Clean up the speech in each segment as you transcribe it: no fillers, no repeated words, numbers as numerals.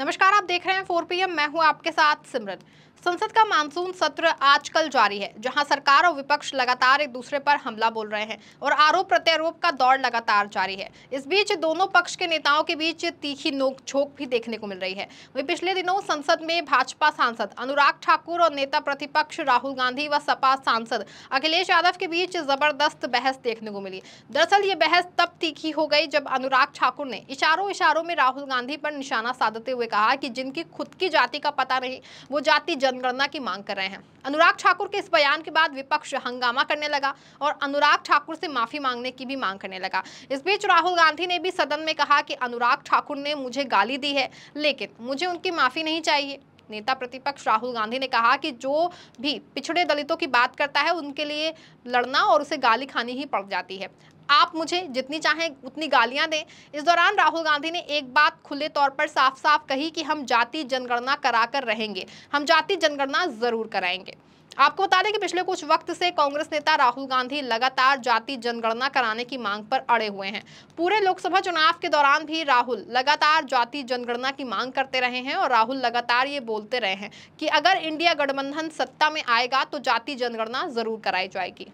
नमस्कार, आप देख रहे हैं 4 PM। मैं हूं आपके साथ सिमरन। संसद का मानसून सत्र आजकल जारी है, जहां सरकार और विपक्ष लगातार एक दूसरे पर हमला बोल रहे हैं और आरोप प्रत्यारोप का दौर लगातार जारी है। इस बीच दोनों पक्ष के नेताओं के बीच तीखी नोक-झोंक भी देखने को मिल रही है। वहीं पिछले दिनों संसद में भाजपा सांसद अनुराग ठाकुर और नेता प्रतिपक्ष राहुल गांधी व सपा सांसद अखिलेश यादव के बीच जबरदस्त बहस देखने को मिली। दरअसल ये बहस तब तीखी हो गई जब अनुराग ठाकुर ने इशारों में राहुल गांधी पर निशाना साधते हुए कहा कि जिनकी खुद की जाति का पता नहीं, वो जाति जनगणना की मांग कर रहे हैं। अनुराग ठाकुर के इस बयान के बाद विपक्ष हंगामा करने लगा और अनुराग ठाकुर से माफी मांगने की भी मांग करने लगा। इस बीच राहुल गांधी ने भी सदन में कहा कि अनुराग ठाकुर ने मुझे गाली दी है, लेकिन मुझे उनकी माफी नहीं चाहिए। नेता प्रतिपक्ष राहुल गांधी ने कहा कि जो भी पिछड़े दलितों की बात करता है, उनके लिए लड़ना और उसे गाली खानी ही पड़ जाती है। आप मुझे जितनी चाहें उतनी गालियां दें। इस दौरान राहुल गांधी ने एक बात खुले तौर पर साफ-साफ कही कि हम जाति जनगणना कराकर रहेंगे, हम जाति जनगणना जरूर कराएंगे। आपको बता दें कि पिछले कुछ वक्त से कांग्रेस नेता राहुल गांधी लगातार जाति जनगणना कराने की मांग पर अड़े हुए हैं। पूरे लोकसभा चुनाव के दौरान भी राहुल लगातार जाति जनगणना की मांग करते रहे हैं और राहुल लगातार ये बोलते रहे हैं कि अगर इंडिया गठबंधन सत्ता में आएगा तो जाति जनगणना जरूर कराई जाएगी।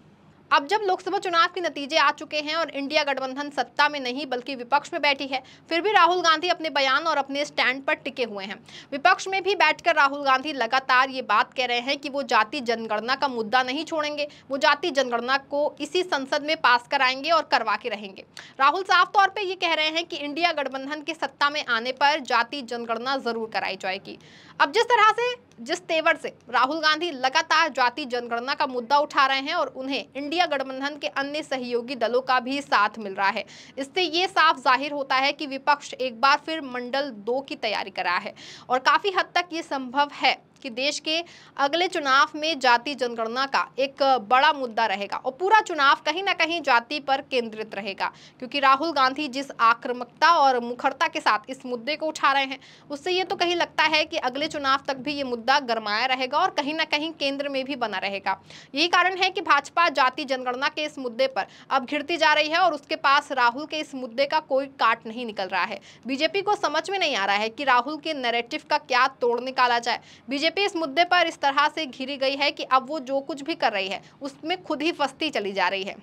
अब जब लोकसभा चुनाव के नतीजे आ चुके हैं और इंडिया गठबंधन सत्ता में नहीं बल्कि विपक्ष में बैठी है, फिर भी राहुल गांधी अपने बयान और अपने स्टैंड पर टिके हुए हैं। विपक्ष में भी बैठकर राहुल गांधी लगातार ये बात कह रहे हैं कि वो जाति जनगणना का मुद्दा नहीं छोड़ेंगे, वो जाति जनगणना को इसी संसद में पास कराएंगे और करवा के रहेंगे। राहुल साफ तौर पर ये कह रहे हैं कि इंडिया गठबंधन के सत्ता में आने पर जाति जनगणना जरूर कराई जाएगी। अब जिस तरह से जिस तेवर से राहुल गांधी लगातार जाति जनगणना का मुद्दा उठा रहे हैं और उन्हें इंडिया गठबंधन के अन्य सहयोगी दलों का भी साथ मिल रहा है, इससे ये साफ जाहिर होता है कि विपक्ष एक बार फिर मंडल 2 की तैयारी कर रहा है और काफी हद तक ये संभव है कि देश के अगले चुनाव में जाति जनगणना का एक बड़ा मुद्दा रहेगा और पूरा चुनाव कहीं ना कहीं जाति पर केंद्रित रहेगा, क्योंकि राहुल गांधी जिस आक्रामकता और मुखरता के साथ इस मुद्दे को उठा रहे हैं, उससे ये तो कहीं लगता है कि अगले चुनाव तक भी ये मुद्दा गरमाया रहेगा और कहीं ना कहीं केंद्र में भी बना रहेगा। यही कारण है कि भाजपा जाति जनगणना के इस मुद्दे पर अब घिरती जा रही है और उसके पास राहुल के इस मुद्दे का कोई काट नहीं निकल रहा है। बीजेपी को समझ में नहीं आ रहा है कि राहुल के नैरेटिव का क्या तोड़ निकाला जाए। बीजेपी इस मुद्दे पर इस तरह से घिरी गई है कि अब वो जो कुछ भी कर रही है उसमें खुद ही फंसती चली जा रही है।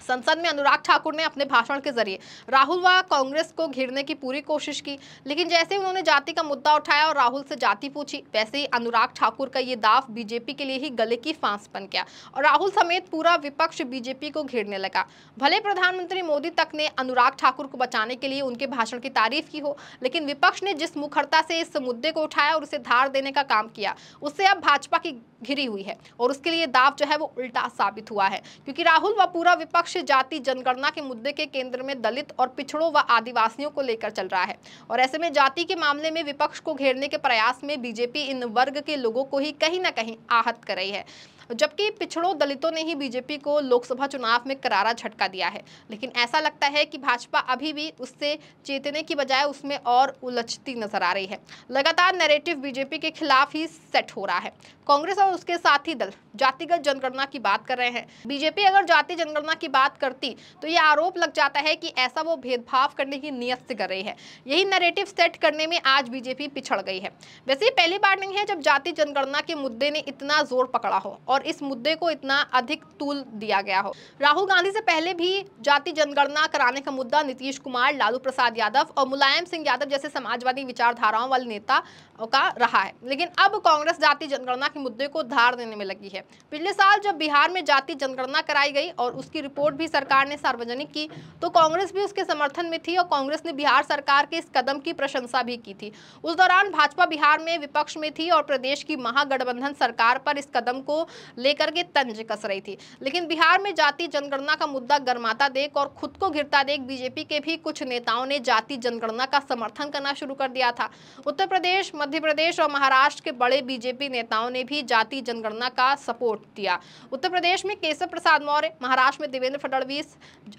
संसद में अनुराग ठाकुर ने अपने भाषण के जरिए राहुल व कांग्रेस को घेरने की पूरी कोशिश की, लेकिन जैसे ही उन्होंने जाति का मुद्दा उठाया और राहुल से जाति पूछी, वैसे ही अनुराग ठाकुर का ये दाव बीजेपी के लिए ही गले की फांस बन गया और राहुल समेत पूरा विपक्ष बीजेपी को घेरने लगा। भले प्रधानमंत्री मोदी तक ने अनुराग ठाकुर को बचाने के लिए उनके भाषण की तारीफ की हो, लेकिन विपक्ष ने जिस मुखरता से इस मुद्दे को उठाया और उसे धार देने का काम किया, उससे अब भाजपा की घिरी हुई है और उसके लिए दाव जो है वो उल्टा साबित हुआ है, क्योंकि राहुल व पूरा विपक्ष जाति जनगणना के मुद्दे के केंद्र में दलित और पिछड़ों व आदिवासियों को लेकर चल रहा है और ऐसे में जाति के मामले में विपक्ष को घेरने के प्रयास में बीजेपी इन वर्ग के लोगों को ही कहीं ना कहीं आहत कर रही है, जबकि पिछड़ों दलितों ने ही बीजेपी को लोकसभा चुनाव में करारा झटका दिया है। लेकिन ऐसा लगता है कि भाजपा अभी भी उससे चेतने की बजाय उसमें और उलझती नजर आ रही है। लगातार नैरेटिव बीजेपी के खिलाफ ही सेट हो रहा है। कांग्रेस और उसके साथी दल जातिगत जनगणना की बात कर रहे हैं। बीजेपी अगर जाति जनगणना की बात करती तो ये आरोप लग जाता है कि ऐसा वो भेदभाव करने की नियत से कर रही है। यही नैरेटिव सेट करने में आज बीजेपी पिछड़ गई है। वैसे पहली बार नहीं है जब जाति जनगणना के मुद्दे ने इतना जोर पकड़ा हो और इस मुद्दे को इतना अधिक तूल दिया गया हो। राहुल गांधी से पहले भी जाति जनगणना कराने का मुद्दा नीतीश कुमार, लालू प्रसाद यादव और मुलायम सिंह यादव जैसे समाजवादी विचारधाराओं वाले नेता का रहा है, लेकिन अब कांग्रेस जाति जनगणना के मुद्दे को धार देने में लगी है। पिछले साल जब बिहार में जाति जनगणना कराई गई और उसकी रिपोर्ट भी सरकार ने सार्वजनिक की, तो कांग्रेस भी उसके समर्थन में थी और कांग्रेस ने बिहार सरकार के इस कदम की प्रशंसा भी की थी। उस दौरान भाजपा बिहार में विपक्ष में थी और प्रदेश की महागठबंधन सरकार पर इस कदम को लेकर के तंज कस रही थी। लेकिन बिहार में जाति जनगणना का मुद्दा गरमाता देख और खुद को घिरता देख बीजेपी के भी कुछ नेताओं ने जाति जनगणना का समर्थन करना शुरू कर दिया था। उत्तर प्रदेश, मध्य प्रदेश और महाराष्ट्र के बड़े बीजेपी नेताओं ने भी जाति जनगणना का सपोर्ट दिया। उत्तर प्रदेश में केशव प्रसाद मौर्य, महाराष्ट्र में देवेंद्र फडणवीस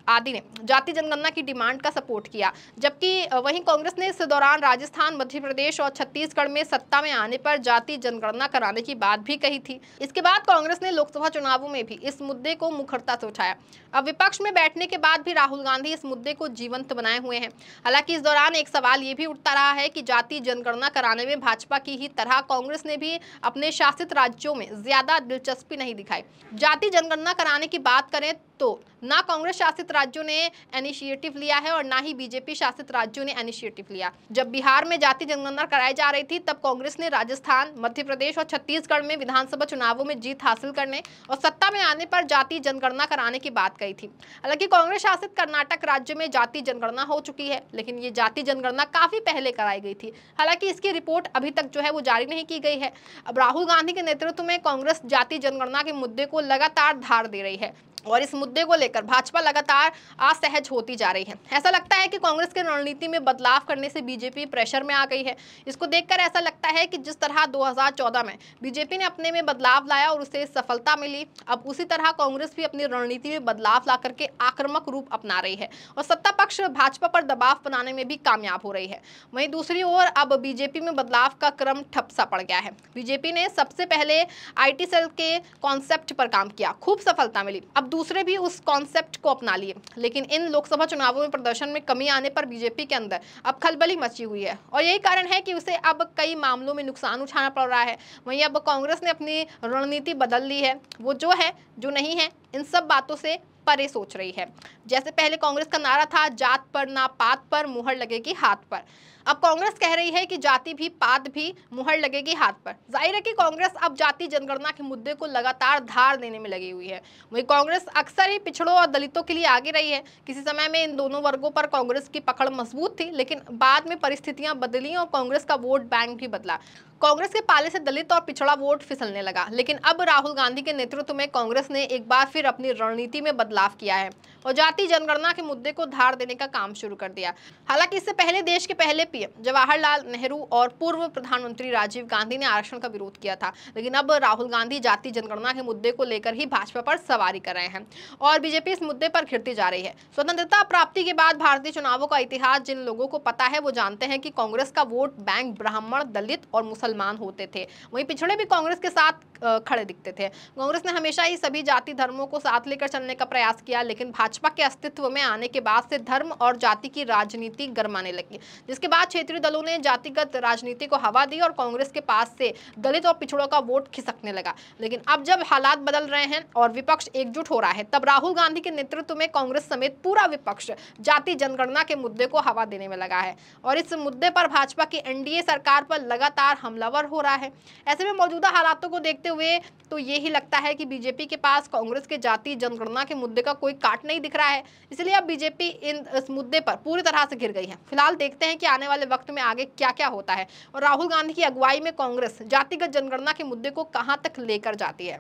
आदि ने जाति जनगणना की डिमांड का सपोर्ट किया, जबकि वहीं कांग्रेस ने इस दौरान राजस्थान, मध्य प्रदेश और छत्तीसगढ़ में सत्ता में आने पर जाति जनगणना कराने की बात भी कही थी। इसके बाद कांग्रेस ने लोकसभा चुनावों में भी इस मुद्दे को मुखरता से उठाया। अब विपक्ष में बैठने के बाद भी राहुल गांधी इस मुद्दे को जीवंत बनाए हुए हैं। हालांकि इस दौरान एक सवाल ये भी उठता रहा है कि जाति जनगणना कराने में भाजपा की ही तरह कांग्रेस ने भी अपने शासित राज्यों में ज्यादा दिलचस्पी नहीं दिखाई। जाति जनगणना कराने की बात करें तो ना कांग्रेस शासित राज्यों ने इनिशिएटिव लिया है और ना ही बीजेपी शासित राज्यों ने इनिशिएटिव लिया। जब बिहार में जाति जनगणना कराई जा रही थी तब कांग्रेस ने राजस्थान, मध्य प्रदेश और छत्तीसगढ़ में विधानसभा चुनावों में जीत हासिल करने और सत्ता में आने पर जाति जनगणना कराने की बात कही थी। हालांकि कांग्रेस शासित कर्नाटक राज्य में जाति जनगणना हो चुकी है, लेकिन ये जाति जनगणना काफी पहले कराई गई थी। हालांकि इसकी रिपोर्ट अभी तक जो है वो जारी नहीं की गई है। अब राहुल गांधी के नेतृत्व में कांग्रेस जाति जनगणना के मुद्दे को लगातार धार दे रही है और इस मुद्दे को लेकर भाजपा लगातार असहज होती जा रही है। ऐसा लगता है कि कांग्रेस के रणनीति में बदलाव करने से बीजेपी प्रेशर में आ गई है। इसको देखकर ऐसा लगता है कि जिस तरह 2014 में बीजेपी ने अपने में बदलाव लाया और उसे सफलता मिली, अब उसी तरह कांग्रेस भी अपनी रणनीति में बदलाव ला करके आक्रामक रूप अपना रही है और सत्ता पक्ष भाजपा पर दबाव बनाने में भी कामयाब हो रही है। वहीं दूसरी ओर अब बीजेपी में बदलाव का क्रम ठप सा पड़ गया है। बीजेपी ने सबसे पहले IT सेल के कॉन्सेप्ट पर काम किया, खूब सफलता मिली। अब दूसरे भी उस कॉन्सेप्ट को अपना लिए, लेकिन इन लोकसभा चुनावों में प्रदर्शन में कमी आने पर बीजेपी के अंदर अब खलबली मची हुई है और यही कारण है कि उसे अब कई मामलों में नुकसान उठाना पड़ रहा है। वहीं अब कांग्रेस ने अपनी रणनीति बदल ली है, वो जो है जो नहीं है इन सब बातों से परे सोच रही है। जैसे पहले कांग्रेस का नारा था जात पर ना पात पर मुहर लगेगी हाथ पर, अब कांग्रेस कह रही है कि जाति भी पात भी मुहर लगेगी हाथ पर। जाहिर है कि कांग्रेस अब जाति जनगणना के मुद्दे को लगातार धार देने में लगी हुई है। वहीं कांग्रेस अक्सर ही पिछड़ों और दलितों के लिए आगे रही है। किसी समय में इन दोनों वर्गों पर कांग्रेस की पकड़ मजबूत थी, लेकिन बाद में परिस्थितियां बदली और कांग्रेस का वोट बैंक भी बदला। कांग्रेस के पाले से दलित और पिछड़ा वोट फिसलने लगा, लेकिन अब राहुल गांधी के नेतृत्व में कांग्रेस ने एक बार फिर अपनी रणनीति में बदलाव किया है और जाति जनगणना के मुद्दे को धार देने का काम शुरू कर दिया। हालांकि इससे पहले देश के पहले पीएम जवाहरलाल नेहरू और पूर्व प्रधानमंत्री राजीव गांधी ने आरक्षण का विरोध किया था, लेकिन अब राहुल गांधी जाति जनगणना के मुद्दे को लेकर ही भाजपा पर सवारी कर रहे हैं और बीजेपी इस मुद्दे पर घिरती जा रही है। स्वतंत्रता प्राप्ति के बाद भारतीय चुनावों का इतिहास जिन लोगों को पता है वो जानते हैं कि कांग्रेस का वोट बैंक ब्राह्मण, दलित और मुसलमान होते थे। वहीं पिछड़े भी कांग्रेस के साथ खड़े दिखते थे। कांग्रेस ने हमेशा ही सभी जाति धर्मों को साथ लेकर चलने का प्रयास किया, लेकिन भाजपा के अस्तित्व में आने के बाद से धर्म और जाति की राजनीति गरमाने लगी, जिसके बाद क्षेत्रीय दलों ने जातिगत राजनीति को हवा दी और कांग्रेस के पास से दलित और पिछड़ों का वोट खिसकने लगा। लेकिन अब जब हालात बदल रहे हैं और विपक्ष एकजुट हो रहा है, तब राहुल गांधी के नेतृत्व में कांग्रेस समेत पूरा विपक्ष जाति जनगणना के मुद्दे को हवा देने में लगा है और इस मुद्दे पर भाजपा की एनडीए सरकार पर लगातार हमलावर हो रहा है। ऐसे में मौजूदा हालातों को देखते हुए तो यही लगता है कि बीजेपी के पास कांग्रेस के जाति जनगणना के मुद्दे का कोई काट नहीं दिख रहा है, इसलिए अब बीजेपी इस मुद्दे पर पूरी तरह से घिर गई है। फिलहाल देखते हैं कि आने वाले वक्त में आगे क्या क्या होता है और राहुल गांधी की अगुवाई में कांग्रेस जातिगत जनगणना के मुद्दे को कहां तक लेकर जाती है।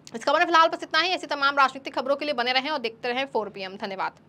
इस खबर में फिलहाल बस इतना ही। ऐसी तमाम राजनीतिक खबरों के लिए बने रहें और देखते रहें 4 PM। धन्यवाद।